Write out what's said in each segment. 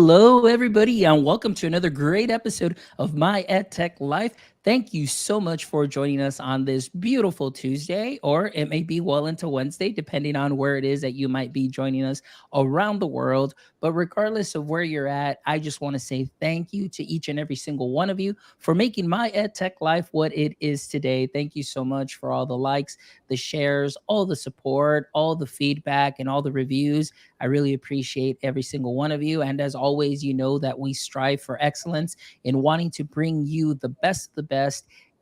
Hello, everybody, and welcome to another great episode of My EdTech Life. Thank you so much for joining us on this beautiful Tuesday, or it may be well into Wednesday, depending on where it is that you might be joining us around the world. But regardless of where you're at, I just want to say thank you to each and every single one of you for making My EdTech Life what it is today. Thank you so much for all the likes, the shares, all the support, all the feedback, and all the reviews. I really appreciate every single one of you. And as always, you know that we strive for excellence in wanting to bring you the best of the best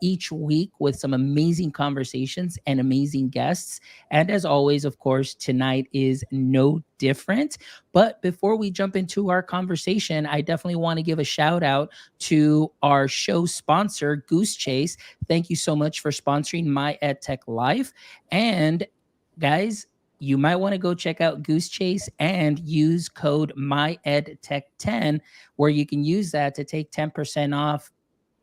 each week with some amazing conversations and amazing guests. And as always, of course, tonight is no different. But before we jump into our conversation, I definitely want to give a shout out to our show sponsor, Goose Chase. Thank you so much for sponsoring My EdTech Life. And guys, you might want to go check out Goose Chase and use code MyEdTech10, where you can use that to take 10% off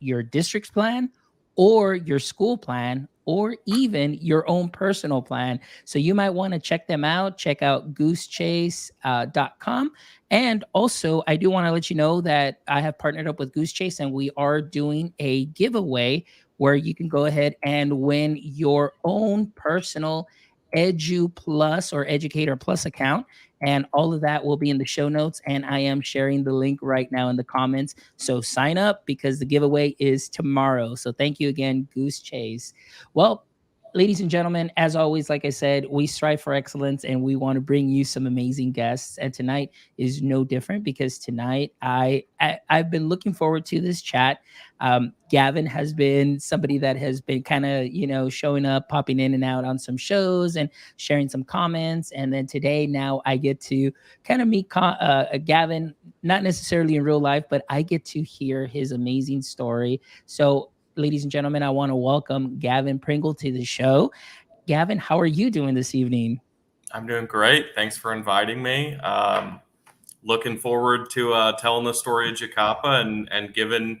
your district's plan or your school plan or even your own personal plan. So you might want to check them out. Check out goosechase.com. And also, I do want to let you know that I have partnered up with Goose Chase and we are doing a giveaway where you can go ahead and win your own personal Edu Plus or Educator Plus account. And all of that will be in the show notes. And I am sharing the link right now in the comments. So sign up because the giveaway is tomorrow. So thank you again, Goose Chase. Well, ladies and gentlemen, as always, like I said, we strive for excellence and we want to bring you some amazing guests. And tonight is no different because tonight I've been looking forward to this chat. Gavin has been somebody that has been kind of, showing up, popping in and out on some shows and sharing some comments. And then today, now I get to kind of meet Gavin, not necessarily in real life, but I get to hear his amazing story. So, ladies and gentlemen, I want to welcome Gavin Pringle to the show. Gavin, how are you doing this evening? I'm doing great. Thanks for inviting me. Looking forward to telling the story of JAKAPA and giving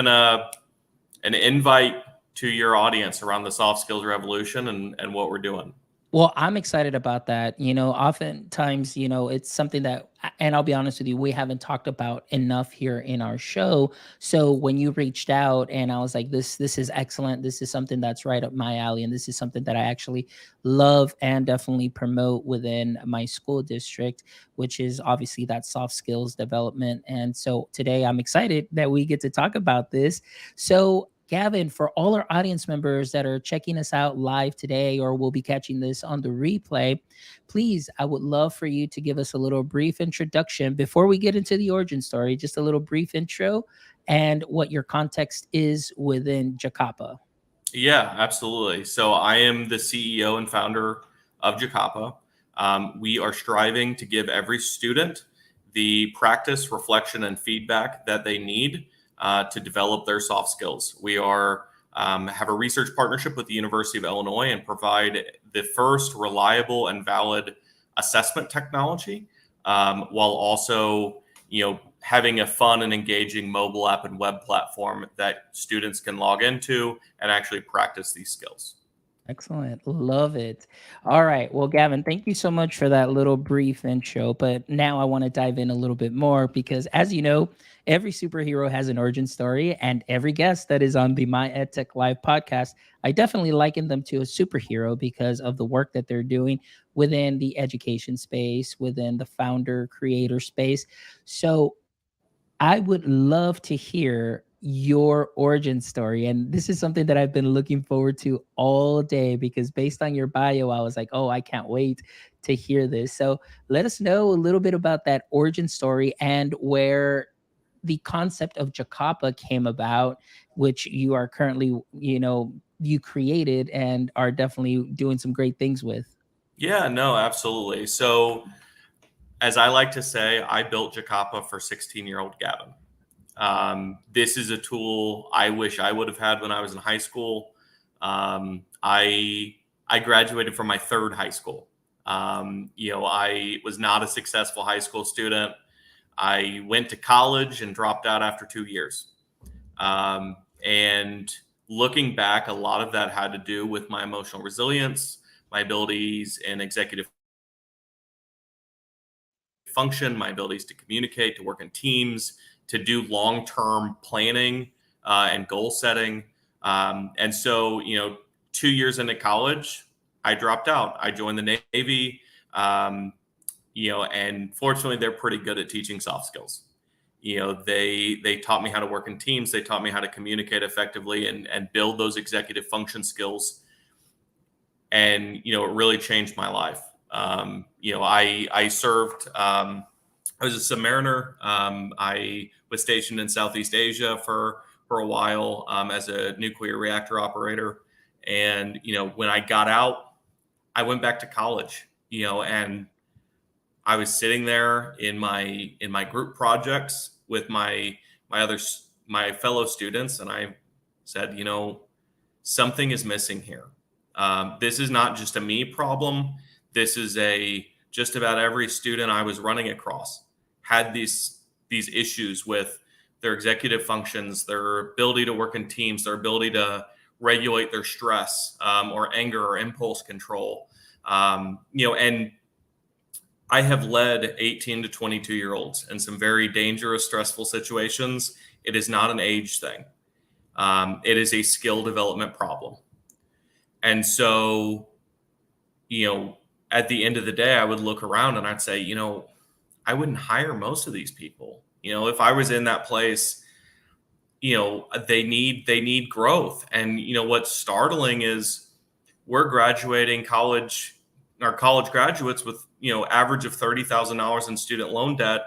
an invite to your audience around the soft skills revolution and what we're doing. Well, I'm excited about that. Oftentimes, it's something that, and I'll be honest with you, we haven't talked about enough here in our show. So when you reached out and I was like, this is excellent. This is something that's right up my alley. And this is something that I actually love and definitely promote within my school district, which is obviously that soft skills development. And so today I'm excited that we get to talk about this. So Gavin, for all our audience members that are checking us out live today or will be catching this on the replay, please, I would love for you to give us a little brief introduction before we get into the origin story, just a little brief intro and what your context is within JAKAPA. Yeah, absolutely. So I am the CEO and founder of JAKAPA. We are striving to give every student the practice, reflection, and feedback that they need to develop their soft skills. We have a research partnership with the University of Illinois and provide the first reliable and valid assessment technology, while also, having a fun and engaging mobile app and web platform that students can log into and actually practice these skills. Excellent. Love it. All right. Well, Gavin, thank you so much for that little brief intro. But now I want to dive in a little bit more because, as you know, every superhero has an origin story, and every guest that is on the My EdTech Live podcast, I definitely liken them to a superhero because of the work that they're doing within the education space, within the founder creator space. So I would love to hear your origin story. And this is something that I've been looking forward to all day because based on your bio, I was like, oh, I can't wait to hear this. So let us know a little bit about that origin story and where the concept of JAKAPA came about, which you are currently, you created and are definitely doing some great things with. Yeah, no, absolutely. So as I like to say, I built JAKAPA for 16-year-old Gavin. This is a tool I wish I would have had when I was in high school. I graduated from my third high school. I was not a successful high school student. I went to college and dropped out after 2 years. And looking back, a lot of that had to do with my emotional resilience, my abilities in executive function, my abilities to communicate, to work in teams, to do long-term planning and goal setting. And so, 2 years into college, I dropped out. I joined the Navy, and fortunately, they're pretty good at teaching soft skills. They taught me how to work in teams. They taught me how to communicate effectively and build those executive function skills. And, it really changed my life. I served, I was a submariner. I was stationed in Southeast Asia for a while as a nuclear reactor operator. And, when I got out, I went back to college, and I was sitting there in my group projects with my fellow students, and I said, something is missing here. This is not just a me problem. This is just about every student I was running across had these issues with their executive functions, their ability to work in teams, their ability to regulate their stress or anger or impulse control. And I have led 18 to 22-year-olds in some very dangerous, stressful situations. It is not an age thing. It is a skill development problem. And so, at the end of the day, I would look around and I'd say, I wouldn't hire most of these people. If I was in that place, they need growth. And, what's startling is we're graduating our college graduates with, average of $30,000 in student loan debt,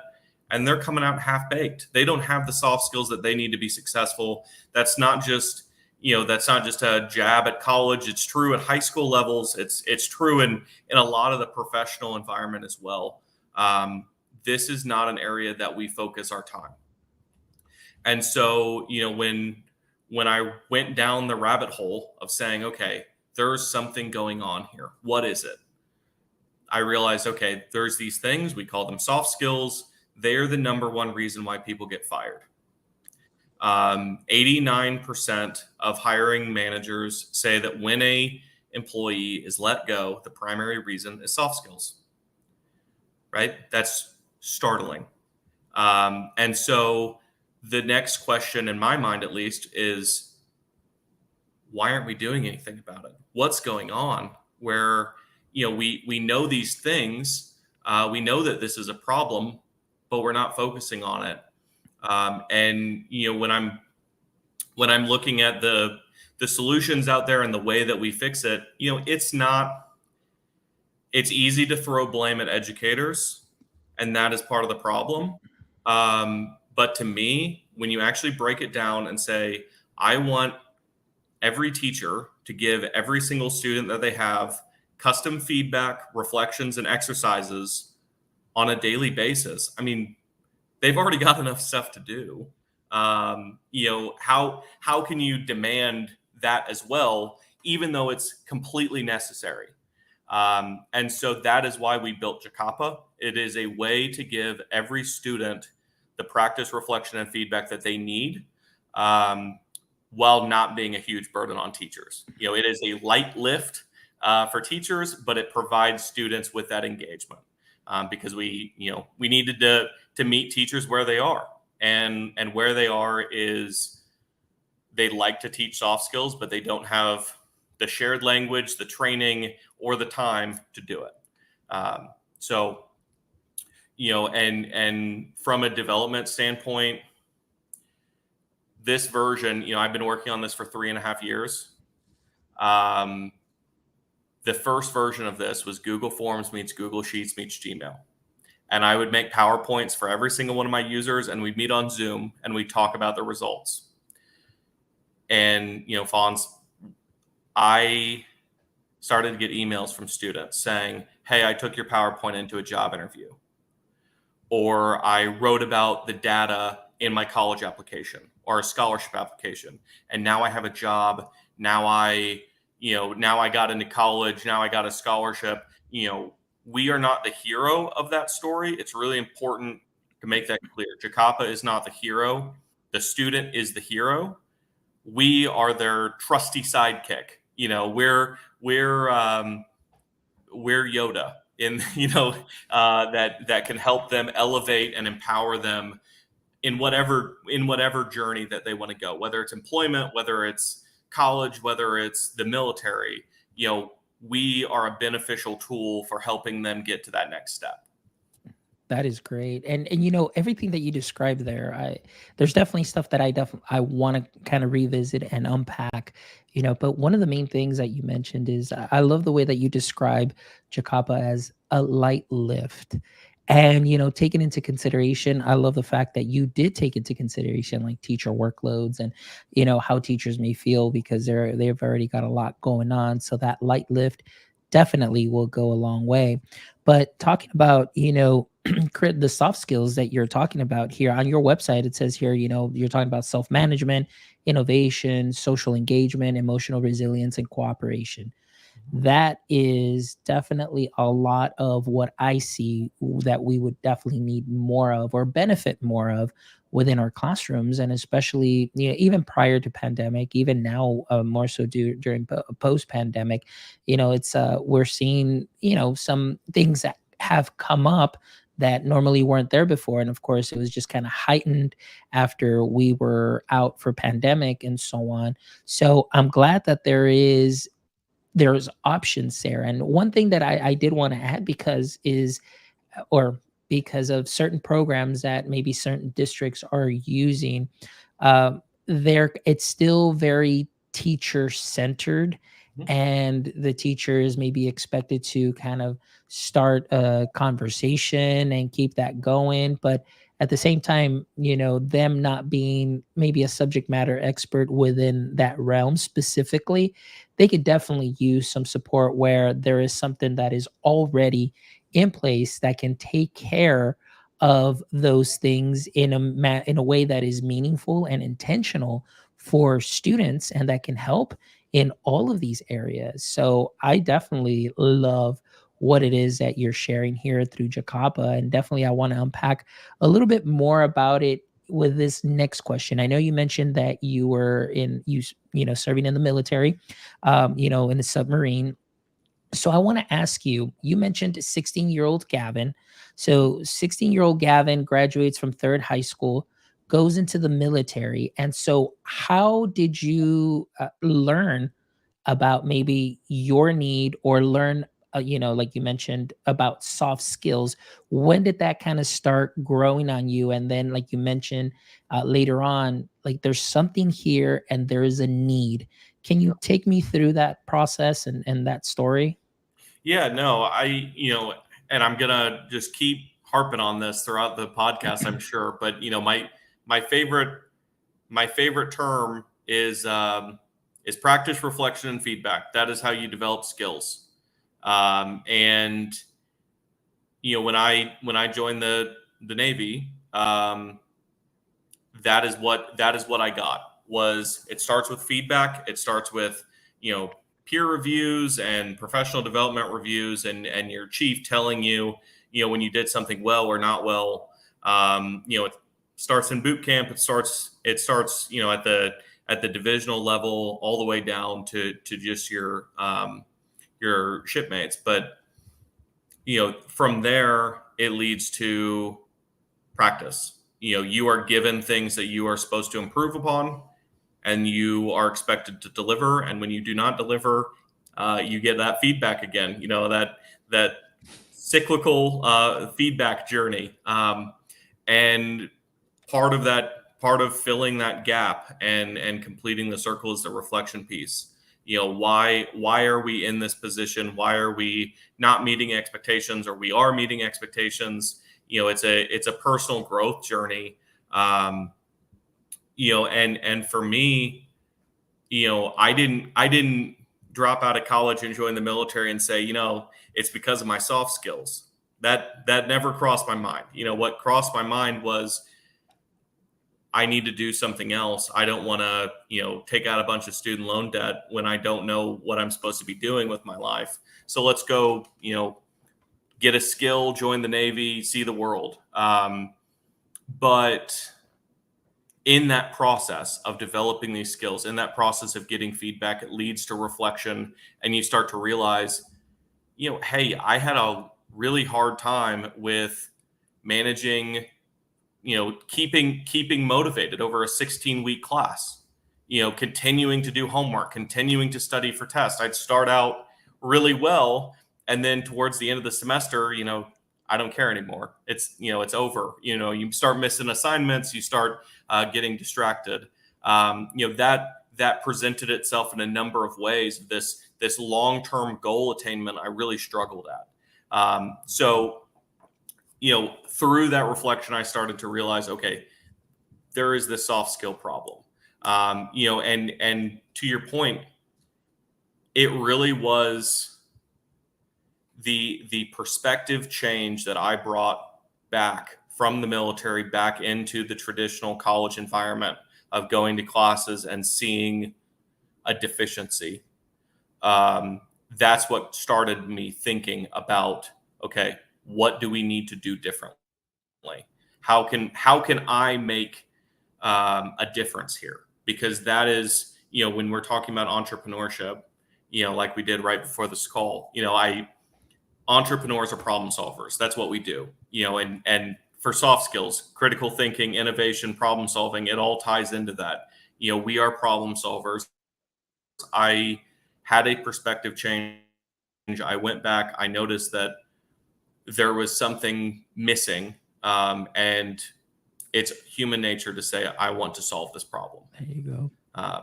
and they're coming out half baked. They don't have the soft skills that they need to be successful. That's not just a jab at college. It's true at high school levels. It's true in a lot of the professional environment as well. This is not an area that we focus our time. And so, when I went down the rabbit hole of saying, okay, there's something going on here. What is it? I realized, okay, there's these things, we call them soft skills. They're the number one reason why people get fired. 89% of hiring managers say that when a employee is let go, the primary reason is soft skills, right? That's startling. And so the next question in my mind, at least, is why aren't we doing anything about it? What's going on where, we know these things, we know that this is a problem, but we're not focusing on it. And when I'm looking at the solutions out there and the way that we fix it, it's easy to throw blame at educators, and that is part of the problem. But to me, when you actually break it down and say, I want every teacher to give every single student that they have custom feedback, reflections, and exercises on a daily basis. I mean, they've already got enough stuff to do. How can you demand that as well, even though it's completely necessary? And so that is why we built JAKAPA. It is a way to give every student the practice, reflection, and feedback that they need, while not being a huge burden on teachers. It is a light lift for teachers, but it provides students with that engagement because we needed to meet teachers where they are, and where they are is they like to teach soft skills, but they don't have the shared language, the training, or the time to do it. And from a development standpoint, this version, I've been working on this for 3.5 years. The first version of this was Google Forms meets Google Sheets meets Gmail. And I would make PowerPoints for every single one of my users, and we'd meet on Zoom and we'd talk about the results. And, Fonz, I started to get emails from students saying, hey, I took your PowerPoint into a job interview. Or I wrote about the data in my college application or a scholarship application, and now I have a job. Now I got into college. Now I got a scholarship. We are not the hero of that story. It's really important to make that clear. JAKAPA is not the hero. The student is the hero. We are their trusty sidekick. We're Yoda. in that can help them elevate and empower them in whatever journey that they want to go, whether it's employment, whether it's college, whether it's the military. We are a beneficial tool for helping them get to that next step. That is great. And everything that you described there, there's definitely stuff that I want to kind of revisit and unpack, but one of the main things that you mentioned is I love the way that you describe JAKAPA as a light lift. And taking into consideration, I love the fact that you did take into consideration like teacher workloads and how teachers may feel because they've already got a lot going on. So that light lift definitely will go a long way. But talking about, the soft skills that you're talking about here on your website, it says here, you're talking about self-management, innovation, social engagement, emotional resilience, and cooperation. That is definitely a lot of what I see that we would definitely need more of or benefit more of within our classrooms, and especially even prior to pandemic, even now more so during post pandemic. It's we're seeing some things that have come up that normally weren't there before, and of course it was just kind of heightened after we were out for pandemic and so on. So I'm glad that there's options there. And one thing that I did want to add because is or because of certain programs that maybe certain districts are using, there it's still very teacher centered, and the teachers may be expected to kind of start a conversation and keep that going, but at the same time, them not being maybe a subject matter expert within that realm specifically, they could definitely use some support where there is something that is already in place that can take care of those things in a way that is meaningful and intentional for students, and that can help in all of these areas. So I definitely love what it is that you're sharing here through JAKAPA, and definitely I want to unpack a little bit more about it with this next question. I know you mentioned that you were serving in the military, in the submarine. So I want to ask you, you mentioned 16-year-old Gavin. So 16-year-old Gavin graduates from third high school, goes into the military. And so how did you learn about maybe your need or learn, like you mentioned about soft skills? When did that kind of start growing on you? And then, like you mentioned later on, like there's something here and there is a need. Can you take me through that process and that story? Yeah, no, and I'm gonna just keep harping on this throughout the podcast, I'm sure. But my favorite my favorite term is practice, reflection, and feedback. That is how you develop skills. And when I joined the Navy, that is what I got. Was it starts with feedback. It starts with peer reviews and professional development reviews, and your chief telling you when you did something well or not well. It starts in boot camp. It starts at the divisional level all the way down to just your shipmates. But from there it leads to practice. You are given things that you are supposed to improve upon, and you are expected to deliver. And when you do not deliver, you get that feedback again. That cyclical feedback journey. And part of filling that gap and completing the circle is the reflection piece. Why are we in this position? Why are we not meeting expectations, or we are meeting expectations? It's a personal growth journey. And for me, I didn't drop out of college and join the military and say, it's because of my soft skills. That never crossed my mind. What crossed my mind was, I need to do something else. I don't want to, take out a bunch of student loan debt when I don't know what I'm supposed to be doing with my life. So let's go, get a skill, join the Navy, see the world. But in that process of developing these skills, in that process of getting feedback, it leads to reflection, and you start to realize, hey, really hard time with managing, keeping motivated over a 16-week class, continuing to do homework, continuing to study for tests. I'd start out really well, and then towards the end of the semester, I don't care anymore. It's over. You start missing assignments, you start getting distracted. That presented itself in a number of ways. This long-term goal attainment I really struggled at. So through that reflection, I started to realize, okay, there is this soft skill problem. And to your point, it really was the perspective change that I brought back from the military back into the traditional college environment of going to classes and seeing a deficiency. That's what started me thinking about, okay, what do we need to do differently? How can I make a difference here? Because that is, when we're talking about entrepreneurship, like we did right before this call, entrepreneurs are problem solvers. That's what we do, and for soft skills, critical thinking, innovation, problem solving, it all ties into that. We are problem solvers. I had a perspective change. I went back, I noticed that there was something missing, and it's human nature to say, I want to solve this problem. There you go. Um,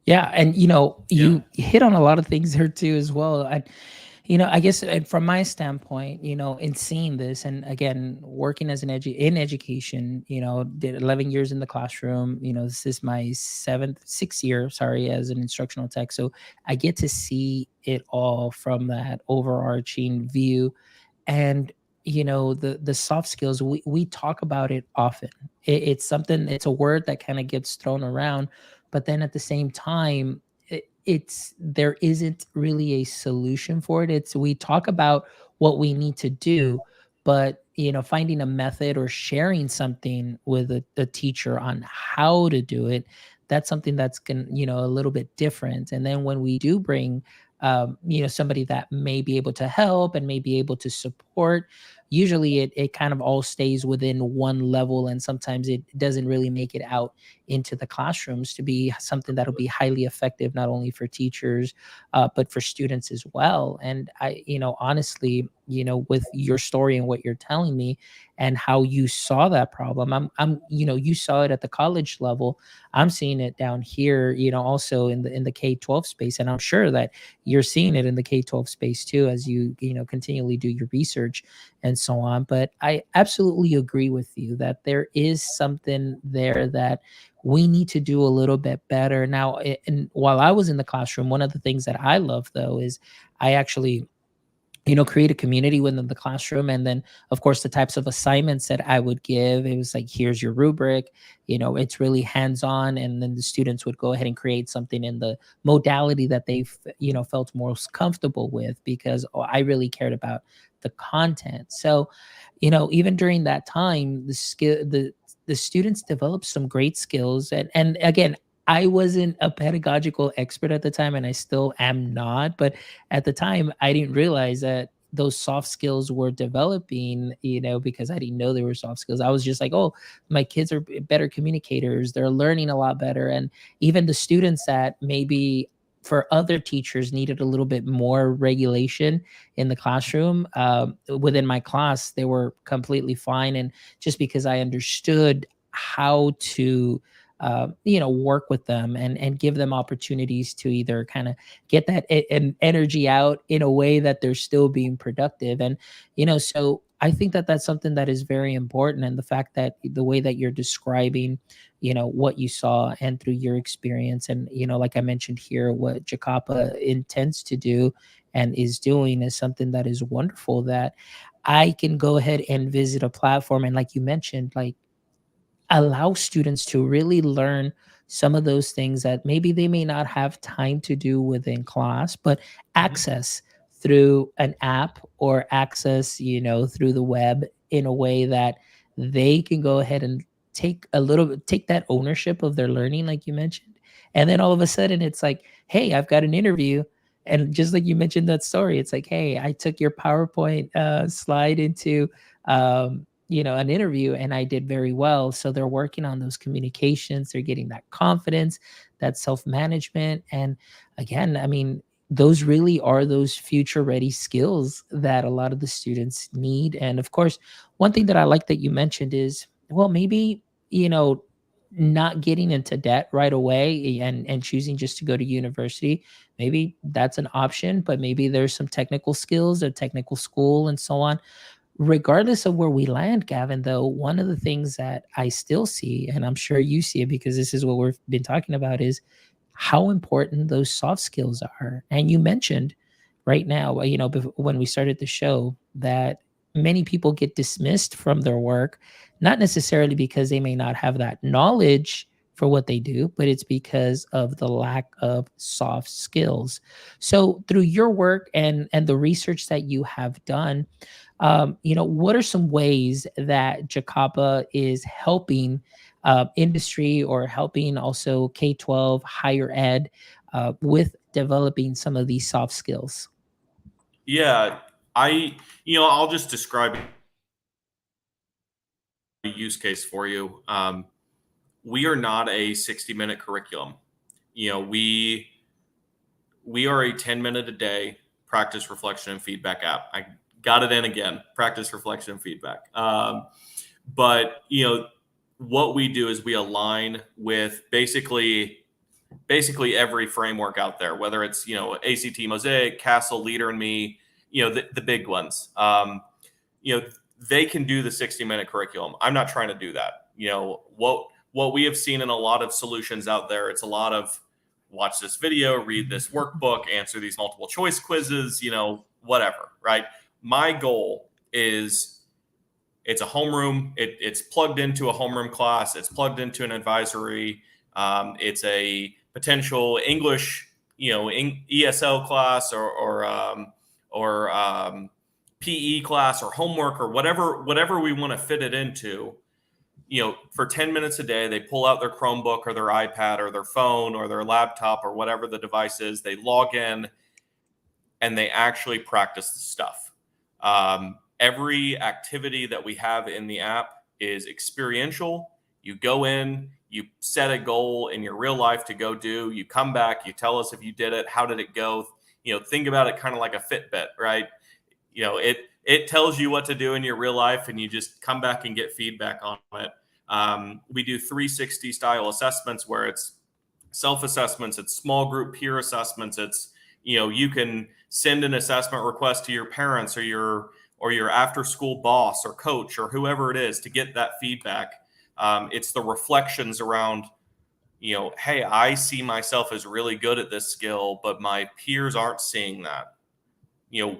Yeah, and yeah. you hit on a lot of things there too as well. I guess from my standpoint, in seeing this, and again, working as in education, did 11 years in the classroom. This is my sixth year, sorry, as an instructional tech. So I get to see it all from that overarching view. And the soft skills, we talk about it often. It's something, it's a word that kind of gets thrown around, but then at the same time, there isn't really a solution for it. It's, we talk about what we need to do, but finding a method or sharing something with a teacher on how to do it, that's something that's going a little bit different. And then when we do bring somebody that may be able to help and may be able to support, usually it kind of all stays within one level, and sometimes it doesn't really make it out into the classrooms to be something that'll be highly effective, not only for teachers but for students as well. And I honestly, with your story and what you're telling me and how you saw that problem, I'm you saw it at the college level. I'm seeing it down here, also in the K-12 space, and I'm sure that you're seeing it in the K-12 space too, as you continually do your research and so on. But I absolutely agree with you that there is something there that we need to do a little bit better. Now, and while I was in the classroom, one of the things that I love though is I actually create a community within the classroom. And then, of course, the types of assignments that I would give, it was like, here's your rubric, it's really hands-on. And then the students would go ahead and create something in the modality that they, felt most comfortable with, because I really cared about the content. So, even during that time, the students developed some great skills. And again, I wasn't a pedagogical expert at the time, and I still am not. But at the time, I didn't realize that those soft skills were developing, because I didn't know they were soft skills. I was just like, oh, my kids are better communicators. They're learning a lot better. And even the students that maybe for other teachers needed a little bit more regulation in the classroom, within my class, they were completely fine. And just because I understood how to work with them and give them opportunities to either kind of get that and energy out in a way that they're still being productive. And so I think that that's something that is very important. And the fact that the way that you're describing what you saw and through your experience, and like I mentioned here, what JAKAPA intends to do and is doing, is something that is wonderful, that I can go ahead and visit a platform and, like you mentioned, like, allow students to really learn some of those things that maybe they may not have time to do within class, but Mhm. access through an app, or access, through the web, in a way that they can go ahead and take that ownership of their learning, like you mentioned. And then all of a sudden it's like, hey, I've got an interview, And just like you mentioned that story, it's like, hey, I took your PowerPoint slide into an interview and I did very well. So they're working on those communications, they're getting that confidence, that self-management. And again, I mean, those really are those future ready skills that a lot of the students need. And of course, one thing that I like that you mentioned is, well, maybe, you know, not getting into debt right away and choosing just to go to university. Maybe that's an option, but maybe there's some technical skills, a technical school and so on. Regardless of where we land, Gavin, though, one of the things that I still see, and I'm sure you see it because this is what we've been talking about, is how important those soft skills are. And you mentioned right now, when we started the show, that many people get dismissed from their work, not necessarily because they may not have that knowledge for what they do, but it's because of the lack of soft skills. So through your work and the research that you have done, what are some ways that JAKAPA is helping industry or helping also K-12 higher ed with developing some of these soft skills? Yeah, I'll just describe a use case for you. We are not a 60-minute curriculum. You know, we are a 10-minute a day practice, reflection, and feedback app. I got it in again, practice, reflection, and feedback. But what we do is we align with basically every framework out there, whether it's ACT, Mosaic, Castle, Leader, and Me, the big ones. They can do the 60-minute curriculum. I'm not trying to do that. What we have seen in a lot of solutions out there, it's a lot of watch this video, read this workbook, answer these multiple choice quizzes, whatever, right? My goal is it's a homeroom. It's plugged into a homeroom class. It's plugged into an advisory. It's a potential English, ESL class or PE class or homework or whatever we want to fit it into. For 10 minutes a day, they pull out their Chromebook or their iPad or their phone or their laptop or whatever the device is. They log in and they actually practice the stuff. Every activity that we have in the app is experiential. You go in, you set a goal in your real life to go do, you come back, you tell us if you did it, how did it go? Think about it kind of like a Fitbit, right? It tells you what to do in your real life and you just come back and get feedback on it. We do 360 style assessments where it's self-assessments, it's small group peer assessments, it's you can send an assessment request to your parents or your after school boss or coach or whoever it is to get that feedback. It's the reflections around, hey, I see myself as really good at this skill, but my peers aren't seeing that.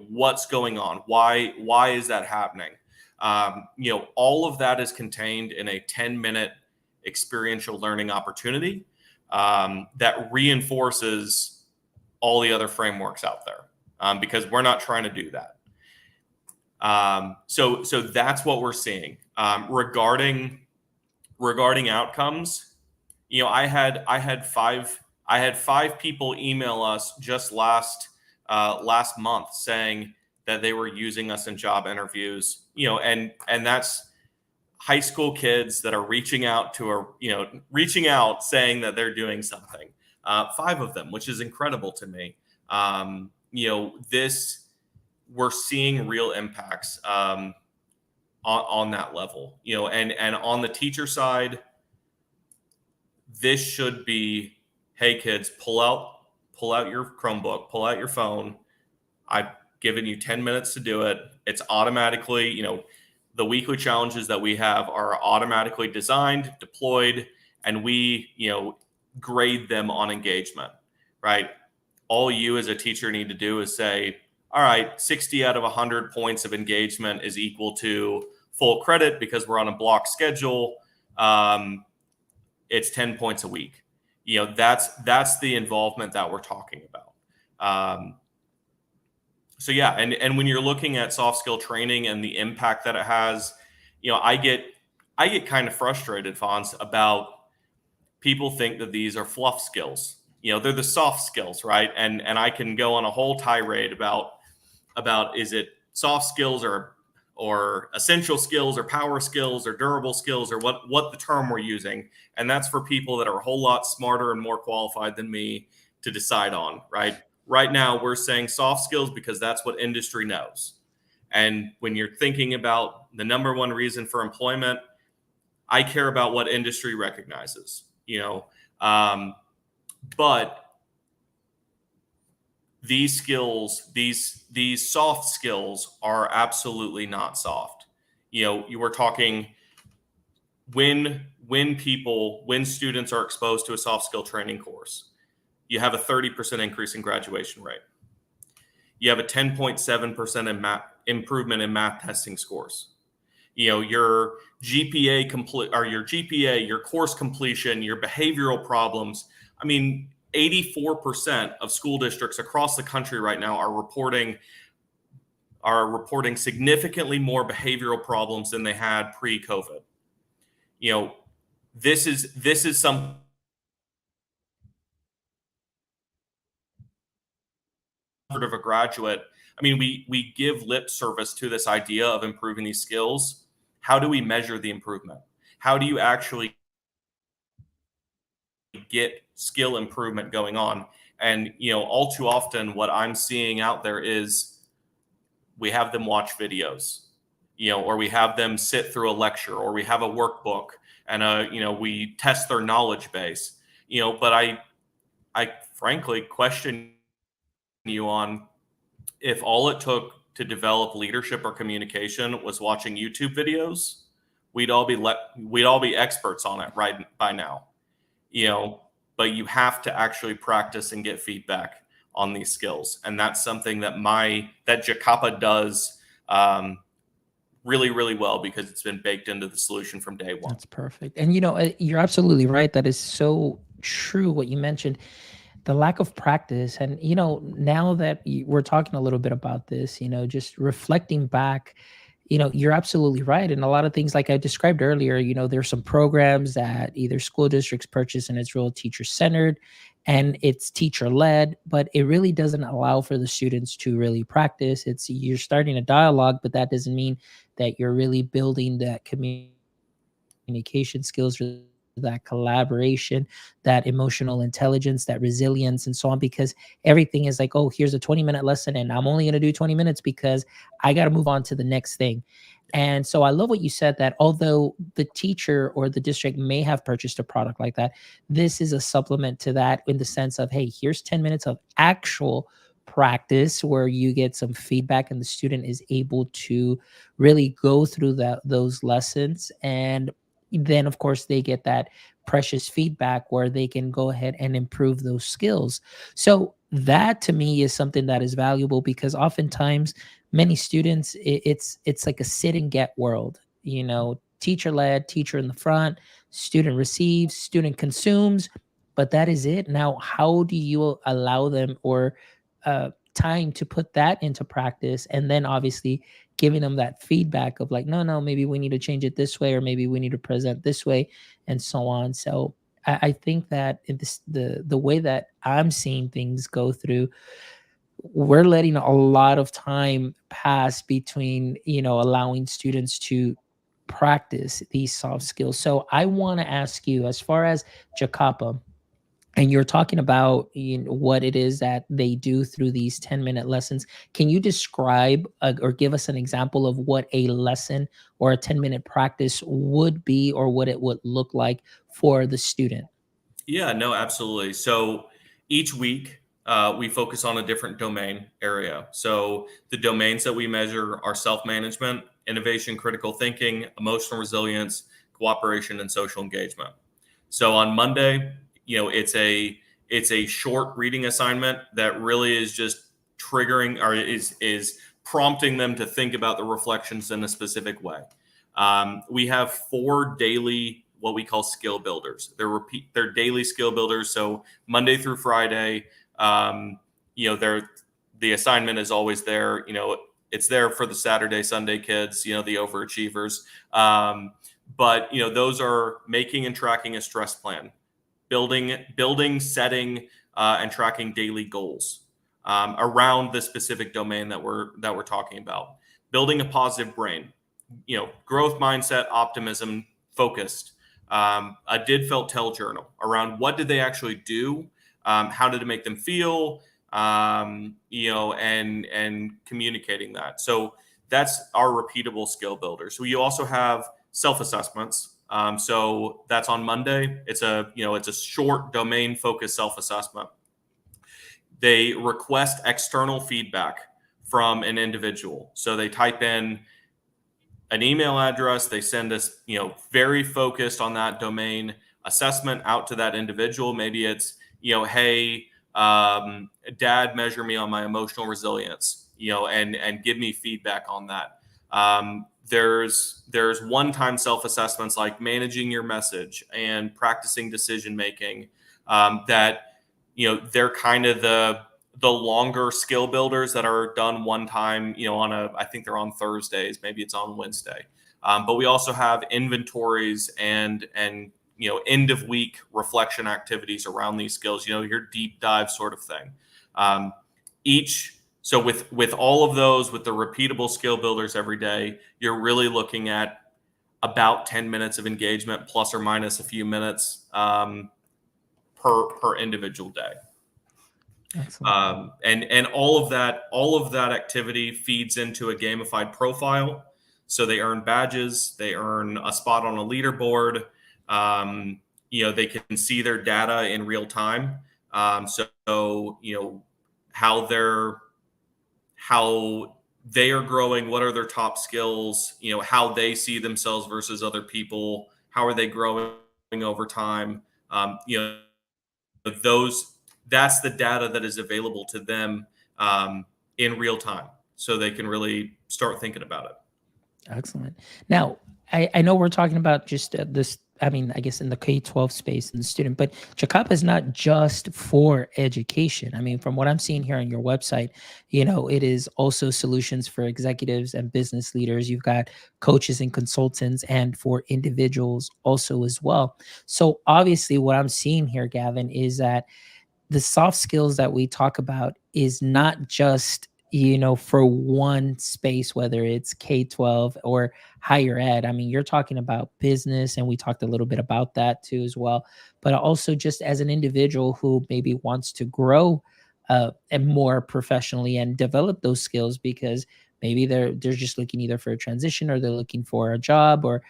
What's going on? Why is that happening? All of that is contained in a 10-minute experiential learning opportunity that reinforces all the other frameworks out there, because we're not trying to do that. So that's what we're seeing. Regarding outcomes, I had five people email us just last month saying that they were using us in job interviews, and that's high school kids that are reaching out saying that they're doing something. 5 of them, which is incredible to me. We're seeing real impacts on that level, and on the teacher side, this should be, hey kids, pull out your Chromebook, pull out your phone. I've given you 10 minutes to do it. It's automatically, the weekly challenges that we have are automatically designed, deployed, and we, grade them on engagement, right? All you as a teacher need to do is say, all right, 60 out of 100 points of engagement is equal to full credit because we're on a block schedule. It's 10 points a week. That's the involvement that we're talking about. So yeah, and when you're looking at soft skill training and the impact that it has, I get kind of frustrated, Fonz, about people think that these are fluff skills. they're the soft skills, right? And I can go on a whole tirade about is it soft skills or essential skills or power skills or durable skills or what the term we're using. And that's for people that are a whole lot smarter and more qualified than me to decide on, right? Right now, we're saying soft skills because that's what industry knows. And when you're thinking about the number one reason for employment, I care about what industry recognizes, but these skills, these soft skills are absolutely not soft. You were talking when students are exposed to a soft skill training course, you have a 30% increase in graduation rate. You have a 10.7% improvement in math testing scores. Your GPA, your course completion, your behavioral problems. I mean, 84% of school districts across the country right now are reporting significantly more behavioral problems than they had pre-COVID. This is something of a graduate. I mean, we give lip service to this idea of improving these skills. How do we measure the improvement? How do you actually get skill improvement going on? And all too often what I'm seeing out there is we have them watch videos, or we have them sit through a lecture, or we have a workbook and we test their knowledge base, but I frankly question you on if all it took to develop leadership or communication was watching YouTube videos, we'd all be experts on it right by now. But you have to actually practice and get feedback on these skills. And that's something that JAKAPA does really, really well because it's been baked into the solution from day one. That's perfect. And you're absolutely right. That is so true what you mentioned, the lack of practice. And now that we're talking a little bit about this, just reflecting back, you're absolutely right. And a lot of things like I described earlier, there's some programs that either school districts purchase and it's real teacher centered and it's teacher led, but it really doesn't allow for the students to really practice. You're starting a dialogue, but that doesn't mean that you're really building that communication skills or that collaboration, that emotional intelligence, that resilience, and so on, because everything is like, oh, here's a 20-minute lesson and I'm only going to do 20 minutes because I got to move on to the next thing. And so I love what you said, that although the teacher or the district may have purchased a product like that, this is a supplement to that in the sense of, hey, here's 10 minutes of actual practice where you get some feedback and the student is able to really go through those lessons. And then of course they get that precious feedback where they can go ahead and improve those skills. So that to me is something that is valuable, because oftentimes many students, it's like a sit and get world, teacher led, teacher in the front, student receives, student consumes, but that is it. Now how do you allow them or time to put that into practice, and then obviously giving them that feedback of like, no, maybe we need to change it this way, or maybe we need to present this way, and so on. So I think that the way that I'm seeing things go through, we're letting a lot of time pass between, allowing students to practice these soft skills. So I want to ask you, as far as JAKAPA, and you're talking about what it is that they do through these 10-minute lessons. Can you describe or give us an example of what a lesson or a 10-minute practice would be, or what it would look like for the student? Yeah, no, absolutely. So each week we focus on a different domain area. So the domains that we measure are self-management, innovation, critical thinking, emotional resilience, cooperation, and social engagement. So on Monday, it's a short reading assignment that really is just triggering or is prompting them to think about the reflections in a specific way. We have 4 daily what we call skill builders. They're daily skill builders. So Monday through Friday, the assignment is always there. It's there for the Saturday, Sunday kids, the overachievers. But those are making and tracking a stress plan, building, setting, and tracking daily goals around the specific domain that we're talking about. Building a positive brain, growth mindset, optimism, focused. A did, felt, tell journal around what did they actually do, how did it make them feel, and communicating that. So that's our repeatable skill builder. So you also have self-assessments. So that's on Monday. It's a short domain focused self-assessment. They request external feedback from an individual. So they type in an email address, they send us, very focused on that domain assessment out to that individual. Maybe it's, hey, dad, measure me on my emotional resilience, and give me feedback on that. There's one-time self-assessments like managing your message and practicing decision making, that they're kind of the longer skill builders that are done one time, I think they're on Thursdays, maybe it's on Wednesday. But we also have inventories and end of week reflection activities around these skills, your deep dive sort of thing. So with all of those, with the repeatable skill builders every day, you're really looking at about 10 minutes of engagement, plus or minus a few minutes per individual day. Excellent. And all of that activity feeds into a gamified profile. So they earn badges, they earn a spot on a leaderboard. They can see their data in real time. So how they are growing, what are their top skills, how they see themselves versus other people, how are they growing over time. That's the data that is available to them in real time, so they can really start thinking about it. Excellent. Now, I know we're talking about just this, I guess in the K-12 space and the student, but JAKAPA is not just for education. From what I'm seeing here on your website, it is also solutions for executives and business leaders. You've got coaches and consultants, and for individuals also as well. So obviously what I'm seeing here, Gavin, is that the soft skills that we talk about is not just for one space, whether it's K-12 or higher ed. You're talking about business, and we talked a little bit about that too as well, but also just as an individual who maybe wants to grow and more professionally and develop those skills, because maybe they're just looking either for a transition, or they're looking for a job, or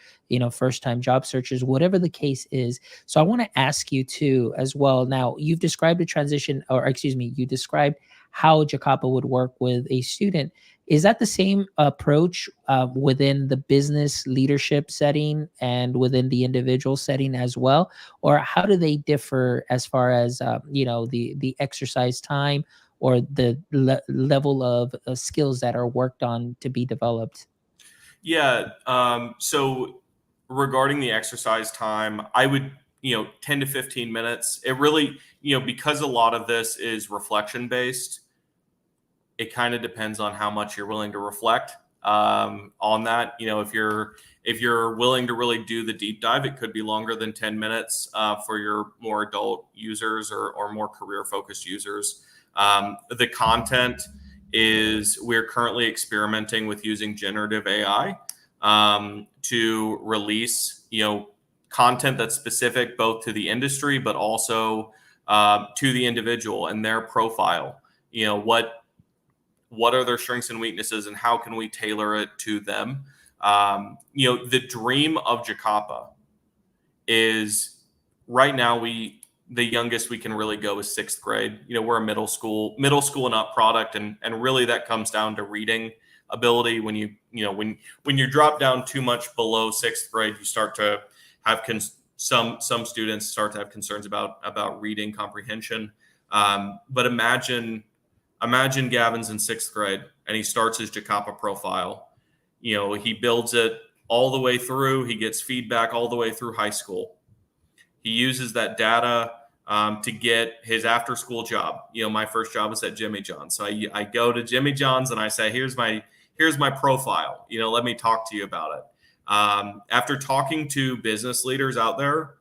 first time job searchers, whatever the case is. So I want to ask you too as well. Now, you've described a transition, or excuse me, you described how JAKAPA would work with a student. Is that the same approach within the business leadership setting and within the individual setting as well? Or how do they differ as far as the exercise time, or the level of skills that are worked on to be developed? Yeah. So regarding the exercise time, I would 10 to 15 minutes. It really, because a lot of this is reflection based, it kind of depends on how much you're willing to reflect on that. If you're willing to really do the deep dive, it could be longer than 10 minutes for your more adult users or more career focused users. The content is, we're currently experimenting with using generative AI to release content that's specific both to the industry, but also to the individual and their profile. What are their strengths and weaknesses, and how can we tailor it to them? The dream of JAKAPA is, right now the youngest we can really go is sixth grade. We're a middle school and up product, and really that comes down to reading ability. When you drop down too much below sixth grade, you start to have some students start to have concerns about reading comprehension. But imagine Gavin's in sixth grade and he starts his JAKAPA profile. He builds it all the way through. He gets feedback all the way through high school. He uses that data to get his after school job. My first job was at Jimmy John's. So I go to Jimmy John's and I say, here's my profile. Let me talk to you about it. After talking to business leaders out there,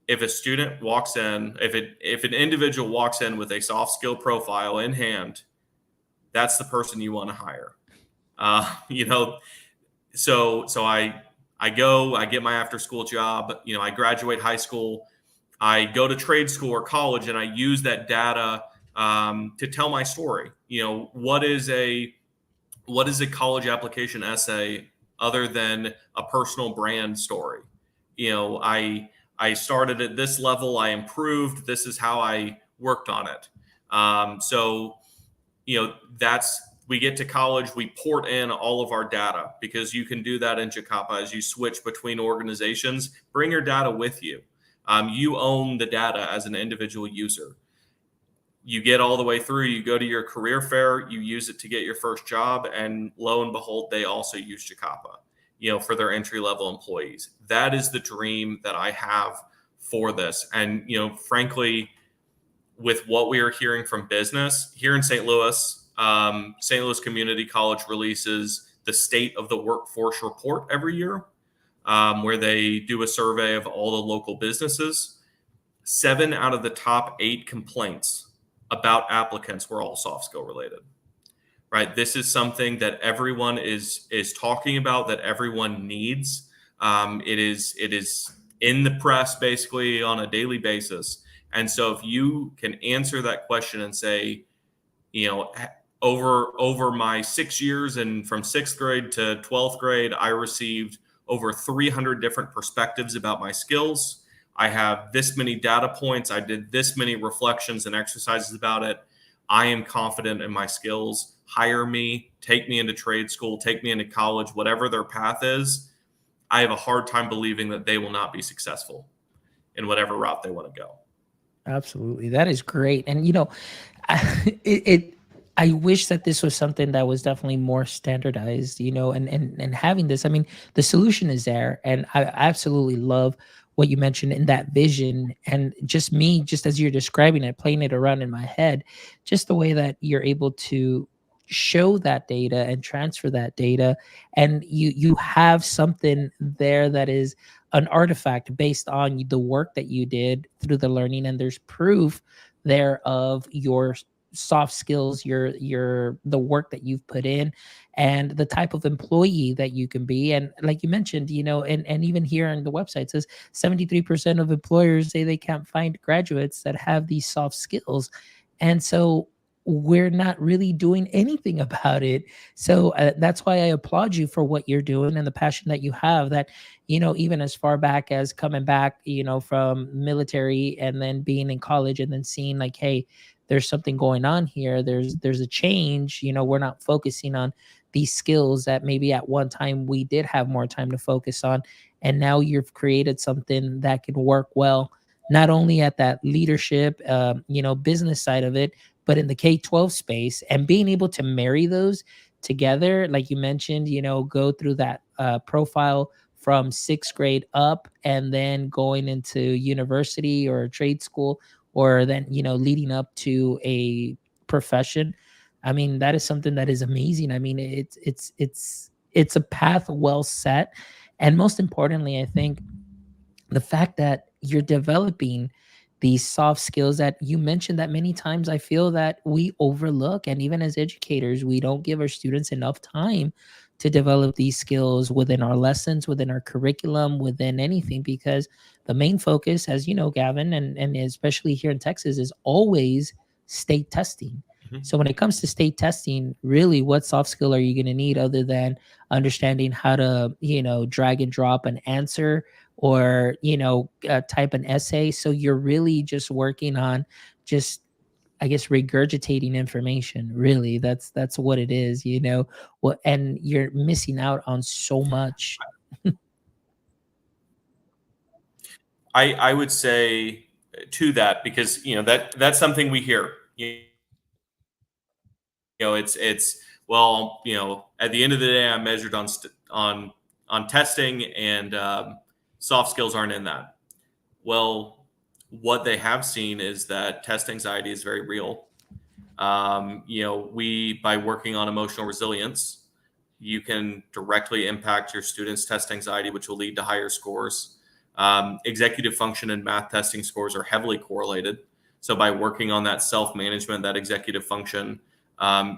if a student walks in, if an individual walks in with a soft skill profile in hand, that's the person you want to hire. You know, so I go, I get my after school job. You know, I graduate high school, I go to trade school or college, and I use that data to tell my story. You know, what is a college application essay other than a personal brand story? You know, I started at this level, I improved. This is how I worked on it. So you know, that's we get to college, we port in all of our data, because you can do that in JAKAPA as you switch between organizations. Bring your data with you. You own the data as an individual user. You get all the way through, you go to your career fair, you use it to get your first job, and lo and behold, they also use JAKAPA, you know, for their entry level employees. That is the dream that I have for this. And, you know, frankly, with what we are hearing from business here in St. Louis, St. Louis Community College releases the State of the Workforce report every year, where they do a survey of all the local businesses. 7 out of the top 8 complaints about applicants were all soft skill related. Right, this is something that everyone is talking about, that everyone needs. It is in the press basically on a daily basis. And so if you can answer that question and say, you know, over my 6 years and from 6th grade to 12th grade, I received over 300 different perspectives about my skills. I have this many data points. I did this many reflections and exercises about it. I am confident in my skills. Hire me, take me into trade school, take me into college, whatever their path is. I have a hard time believing that they will not be successful in whatever route they want to go. Absolutely. That is great. And, you know, I wish that this was something that was definitely more standardized, you know, and having this, I mean, the solution is there. And I absolutely love what you mentioned in that vision, and just me, just as you're describing it, playing it around in my head, just the way that you're able to show that data and transfer that data, and you have something there that is an artifact based on the work that you did through the learning, and there's proof there of your soft skills, your the work that you've put in, and the type of employee that you can be. And like you mentioned, you know, and even here on the website says 73% of employers say they can't find graduates that have these soft skills. And so we're not really doing anything about it. So that's why I applaud you for what you're doing and the passion that you have, that, you know, even as far back as coming back, you know, from military and then being in college and then seeing like, hey, there's something going on here. There's a change. You know, we're not focusing on these skills that maybe at one time we did have more time to focus on. And now you've created something that can work well, not only at that leadership, you know, business side of it, but in the K-12 space, and being able to marry those together, like you mentioned, you know, go through that profile from 6th grade up, and then going into university or trade school, or then, you know, leading up to a profession. I mean, that is something that is amazing. I mean, it's a path well set. And most importantly, I think the fact that you're developing these soft skills that you mentioned, that many times I feel that we overlook, and even as educators we don't give our students enough time to develop these skills within our lessons, within our curriculum, within anything, because the main focus, as you know, Gavin, and especially here in Texas, is always state testing. Mhm. So when it comes to state testing, really what soft skill are you going to need other than understanding how to, you know, drag and drop an answer, or, you know, type an essay? So you're really just working on just, I guess, regurgitating information. Really, that's what it is, you know. What, and you're missing out on so much. I would say to that, because you know that's something we hear. You know, it's well, you know, at the end of the day, I'm measured on on testing, and soft skills aren't in that. Well, what they have seen is that test anxiety is very real. You know, we by working on emotional resilience, you can directly impact your students' test anxiety, which will lead to higher scores. Executive function and math testing scores are heavily correlated. So by working on that self-management, that executive function,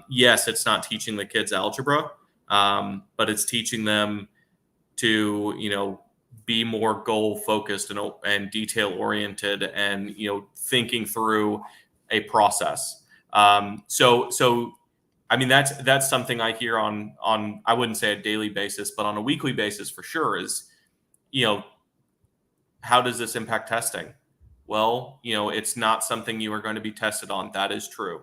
yes, it's not teaching the kids algebra, but it's teaching them to, be more goal focused and detail oriented, and, thinking through a process. So I mean, that's something I hear on I wouldn't say a daily basis, but on a weekly basis for sure is, you know, how does this impact testing? Well, it's not something you are going to be tested on. That is true.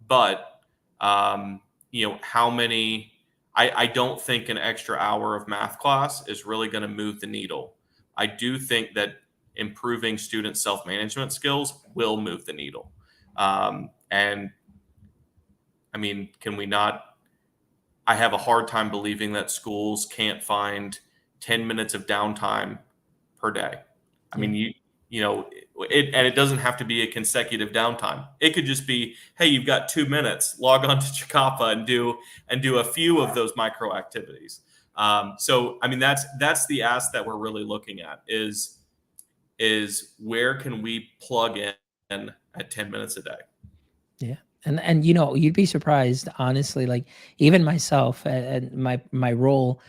But, how many, I don't think an extra hour of math class is really going to move the needle. I do think that improving student self-management skills will move the needle. And I mean, can we not? I have a hard time believing that schools can't find 10 minutes of downtime per day. I mean, it doesn't have to be a consecutive downtime. It could just be, hey, you've got 2 minutes, log on to JAKAPA and do a few of those micro activities. So, I mean, that's the ask that we're really looking at is where can we plug in at 10 minutes a day? Yeah. And you'd be surprised, honestly, like even myself and my role,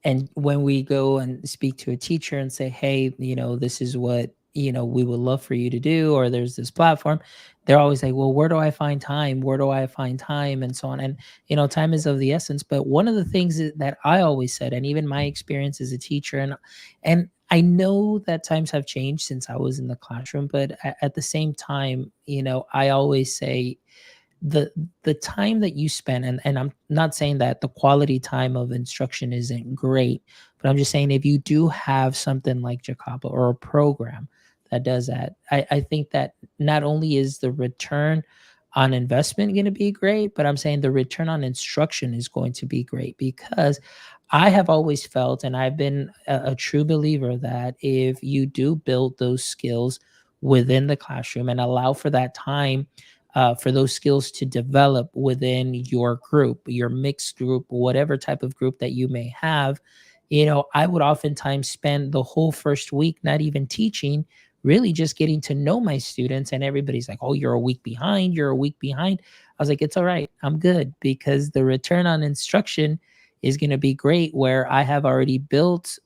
and when we go and speak to a teacher and say, hey, this is what, we would love for you to do, or there's this platform, they're always like, well, where do I find time? Where do I find time? And so on. And time is of the essence. But one of the things that I always said, and even my experience as a teacher, and I know that times have changed since I was in the classroom, but at the same time, I always say the time that you spend, and I'm not saying that the quality time of instruction isn't great, but I'm just saying if you do have something like JAKAPA or a program that does that, I think that not only is the return on investment going to be great, but I'm saying the return on instruction is going to be great, because I have always felt, and I've been a true believer, that if you do build those skills within the classroom and allow for that time, for those skills to develop within your group, your mixed group, whatever type of group that you may have. I would oftentimes spend the whole first week not even teaching, really just getting to know my students. And everybody's like, oh, you're a week behind. You're a week behind. I was like, it's all right. I'm good, because the return on instruction is going to be great, where I have already built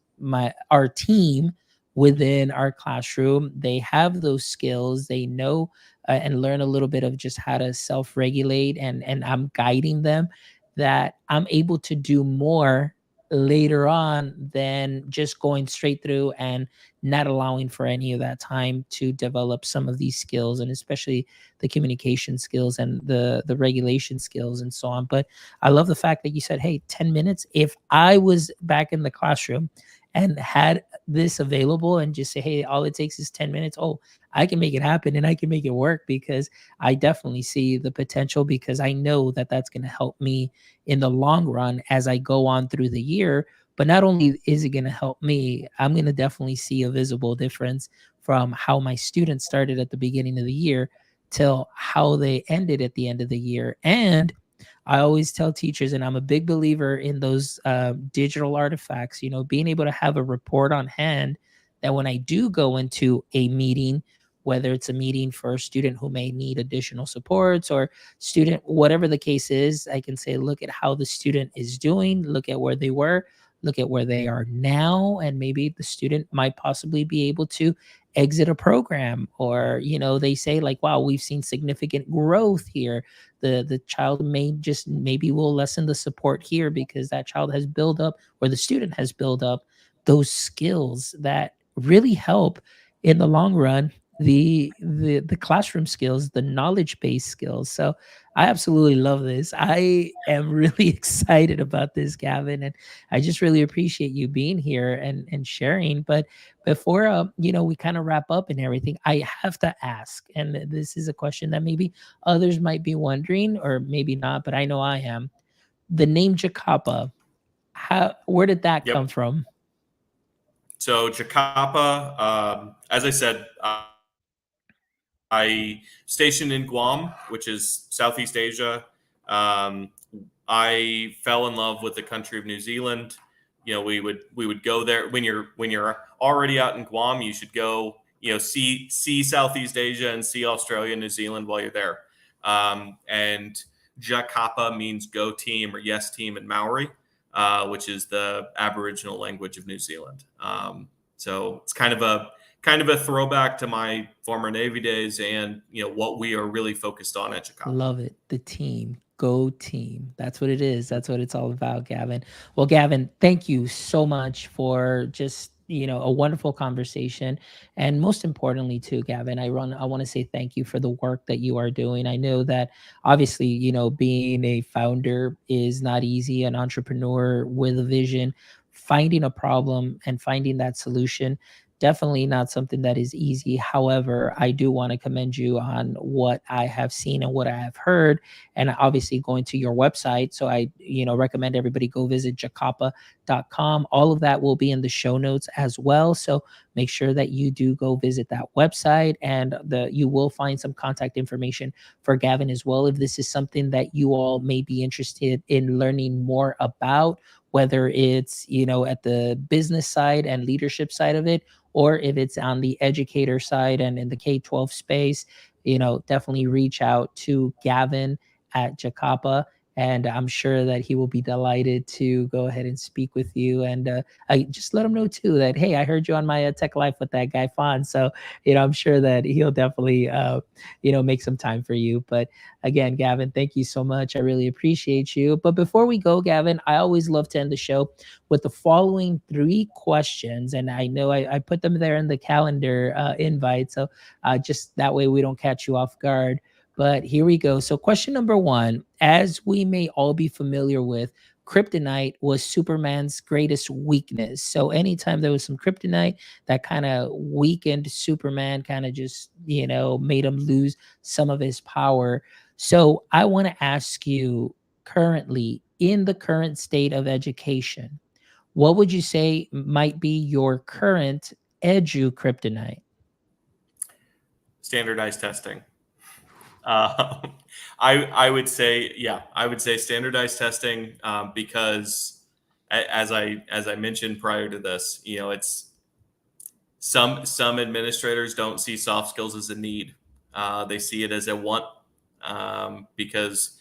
our team within our classroom. They have those skills. They know and learn a little bit of just how to self-regulate, and I'm guiding them, that I'm able to do more later on than just going straight through and not allowing for any of that time to develop some of these skills, and especially the communication skills and the regulation skills and so on. But I love the fact that you said, hey, 10 minutes. If I was back in the classroom and had this available and just say, hey, all it takes is 10 minutes, oh, I can make it happen and I can make it work, because I definitely see the potential, because I know that that's going to help me in the long run as I go on through the year. But not only is it going to help me, I'm going to definitely see a visible difference from how my students started at the beginning of the year till how they ended at the end of the year. And I always tell teachers, and I'm a big believer in those digital artifacts, being able to have a report on hand, that when I do go into a meeting, whether it's a meeting for a student who may need additional supports, or student, whatever the case is, I can say, look at how the student is doing, look at where they were, look at where they are now, and maybe the student might possibly be able to exit a program, or they say like, wow, we've seen significant growth here. The child may just, maybe will lessen the support here, because that child has built up, or the student has built up those skills that really help in the long run, the classroom skills, the knowledge based skills. So I absolutely love this. I am really excited about this, Gavin, and I just really appreciate you being here and sharing. But before we kind of wrap up and everything, I have to ask, and this is a question that maybe others might be wondering, or maybe not, but I know I am. The name JAKAPA, where did that come Yep. from? So JAKAPA, as I said, I stationed in Guam, which is Southeast Asia. I fell in love with the country of New Zealand. we would go there when you're already out in Guam. You should go, see Southeast Asia and see Australia, New Zealand while you're there. And JAKAPA means go team or yes team in Maori, which is the Aboriginal language of New Zealand. So it's kind of a throwback to my former Navy days, and what we are really focused on at JAKAPA. Love it. The team. Go team. That's what it is. That's what it's all about, Gavin. Well, Gavin, thank you so much for just, a wonderful conversation. And most importantly, too, Gavin, I want to say thank you for the work that you are doing. I know that obviously, being a founder is not easy, an entrepreneur with a vision, finding a problem and finding that solution, definitely not something that is easy. However, I do want to commend you on what I have seen and what I have heard, and obviously going to your website. So I, recommend everybody go visit jakapa.com. All of that will be in the show notes as well. So make sure that you do go visit that website, and you will find some contact information for Gavin as well. If this is something that you all may be interested in learning more about, whether it's, at the business side and leadership side of it, or if it's on the educator side and in the K-12 space, definitely reach out to Gavin at JAKAPA. And I'm sure that he will be delighted to go ahead and speak with you. And I just let him know too that, hey, I heard you on my Tech Life with that guy Fawn. So, I'm sure that he'll definitely, make some time for you. But again, Gavin, thank you so much. I really appreciate you. But before we go, Gavin, I always love to end the show with the following 3 questions. And I know I put them there in the calendar invite. So just that way we don't catch you off guard. But here we go. So, question number 1, as we may all be familiar with, kryptonite was Superman's greatest weakness. So, anytime there was some kryptonite that kind of weakened Superman, kind of just, made him lose some of his power. So, I want to ask you, currently, in the current state of education, what would you say might be your current edu kryptonite? Standardized testing. Uh, I would say standardized testing, because as I mentioned prior to this, it's some administrators don't see soft skills as a need. They see it as a want, because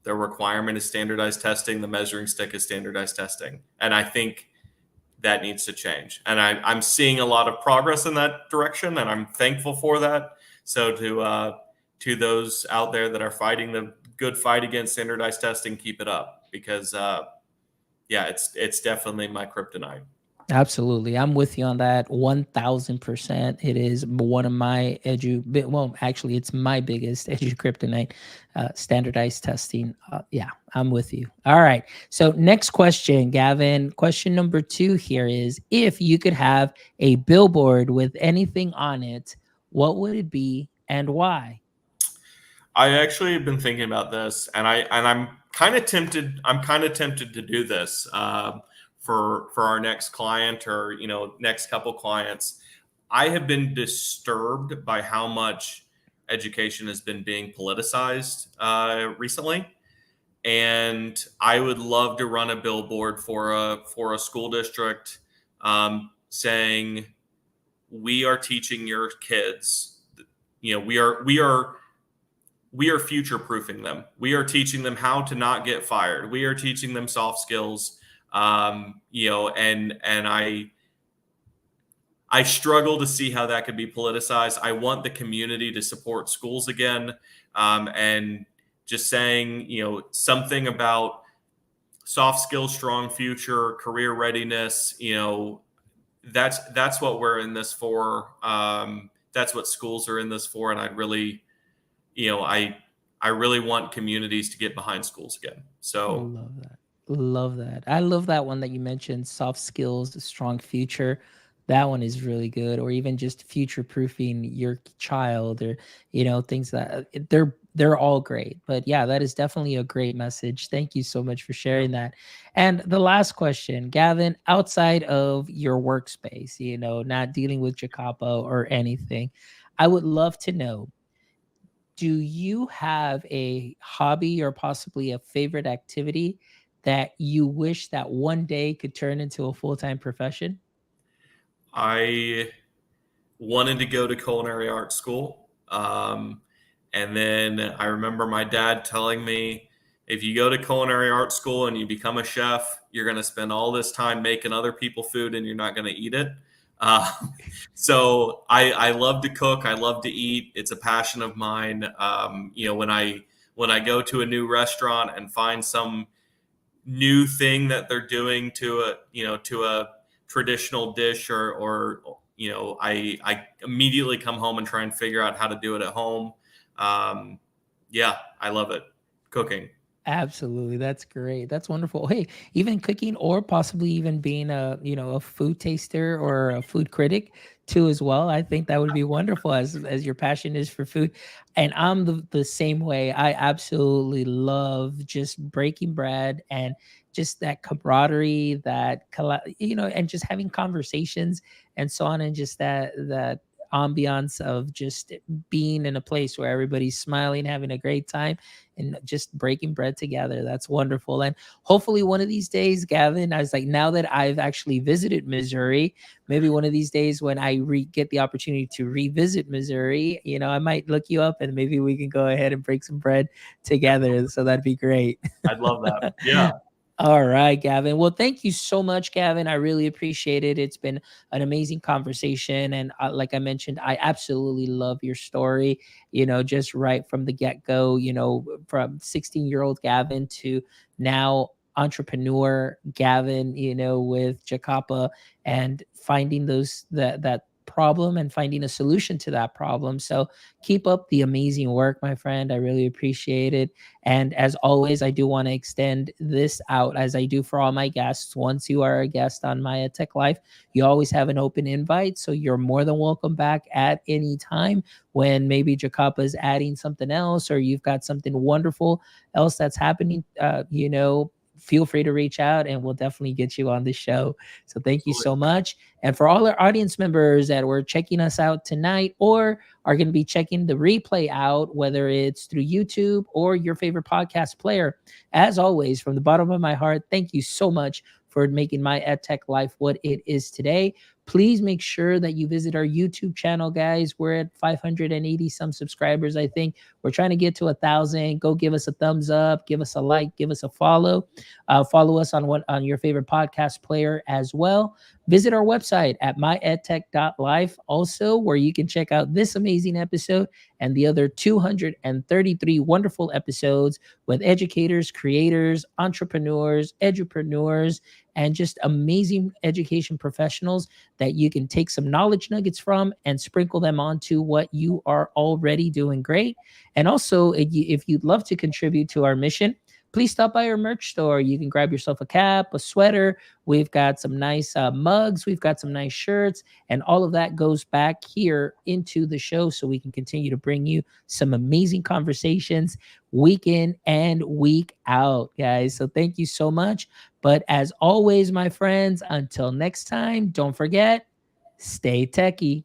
the requirement is standardized testing. The measuring stick is standardized testing, and I think that needs to change. And I'm seeing a lot of progress in that direction, and I'm thankful for that. So to those out there that are fighting the good fight against standardized testing, keep it up, because it's definitely my kryptonite. Absolutely. I'm with you on that 1000%. It is one of my well, actually, it's my biggest edu kryptonite, standardized testing. Yeah, I'm with you. All right. So, next question, Gavin. Question number 2 here is, if you could have a billboard with anything on it, what would it be and why? I actually have been thinking about this, and I'm kind of tempted. I'm kind of tempted to do this, for our next client, or next couple clients. I have been disturbed by how much education has been being politicized recently, and I would love to run a billboard for a school district, saying, "We are teaching your kids. We are future proofing them. We are teaching them how to not get fired. We are teaching them soft skills." And I struggle to see how that could be politicized. I want the community to support schools again, and just saying, something about soft skills, strong future, career readiness. That's what we're in this for. That's what schools are in this for, and I'd really, I really want communities to get behind schools again. So Love that. Love that. I love that one that you mentioned, soft skills, a strong future. That one is really good. Or even just future proofing your child, or, things that they're all great. But yeah, that is definitely a great message. Thank you so much for yeah. sharing that. And the last question, Gavin, outside of your workspace, not dealing with Jacopo or anything, I would love to know, do you have a hobby or possibly a favorite activity that you wish that one day could turn into a full-time profession? I wanted to go to culinary art school. And then I remember my dad telling me, if you go to culinary art school and you become a chef, you're going to spend all this time making other people food and you're not going to eat it. Uh, so I love to cook. I love to eat. It's a passion of mine. When I go to a new restaurant and find some new thing that they're doing to a traditional dish, or I immediately come home and try and figure out how to do it at home. um, yeah, I love it, cooking. Absolutely. That's great. That's wonderful. Hey, even cooking or possibly even being a, a food taster or a food critic too as well. I think that would be wonderful as your passion is for food. And I'm the same way. I absolutely love just breaking bread and just that camaraderie, and just having conversations and so on, and just that ambiance of just being in a place where everybody's smiling, having a great time, and just breaking bread together. That's wonderful. And hopefully one of these days, Gavin, I was like, now that I've actually visited Missouri, maybe one of these days when I get the opportunity to revisit Missouri, I might look you up and maybe we can go ahead and break some bread together. So that'd be great. I'd love that. Yeah. All right, Gavin. Well, thank you so much, Gavin. I really appreciate it. It's been an amazing conversation. And like I mentioned, I absolutely love your story, just right from the get go, from 16-year-old Gavin to now entrepreneur Gavin, with JAKAPA, and finding that problem and finding a solution to that problem. So keep up the amazing work, my friend. I really appreciate it. And as always, I do want to extend this out as I do for all my guests. Once you are a guest on my EdTech Life, you always have an open invite. So you're more than welcome back at any time when maybe JAKAPA is adding something else or you've got something wonderful else that's happening. Feel free to reach out and we'll definitely get you on the show. So thank you so much. And for all our audience members that were checking us out tonight or are going to be checking the replay out, whether it's through YouTube or your favorite podcast player, as always, from the bottom of my heart, thank you so much for making my EdTech life what it is today. Please make sure that you visit our YouTube channel, guys. We're at 580 some subscribers, I think. We're trying to get to 1,000. Go give us a thumbs up, give us a like, give us a follow. Follow us on your favorite podcast player as well. Visit our website at myedtech.life also, where you can check out this amazing episode and the other 233 wonderful episodes with educators, creators, entrepreneurs, edupreneurs, and just amazing education professionals that you can take some knowledge nuggets from and sprinkle them onto what you are already doing great. And also, if you'd love to contribute to our mission, please stop by our merch store. You can grab yourself a cap, a sweater. We've got some nice mugs. We've got some nice shirts. And all of that goes back here into the show so we can continue to bring you some amazing conversations week in and week out, guys. So thank you so much. But as always, my friends, until next time, don't forget, stay techie.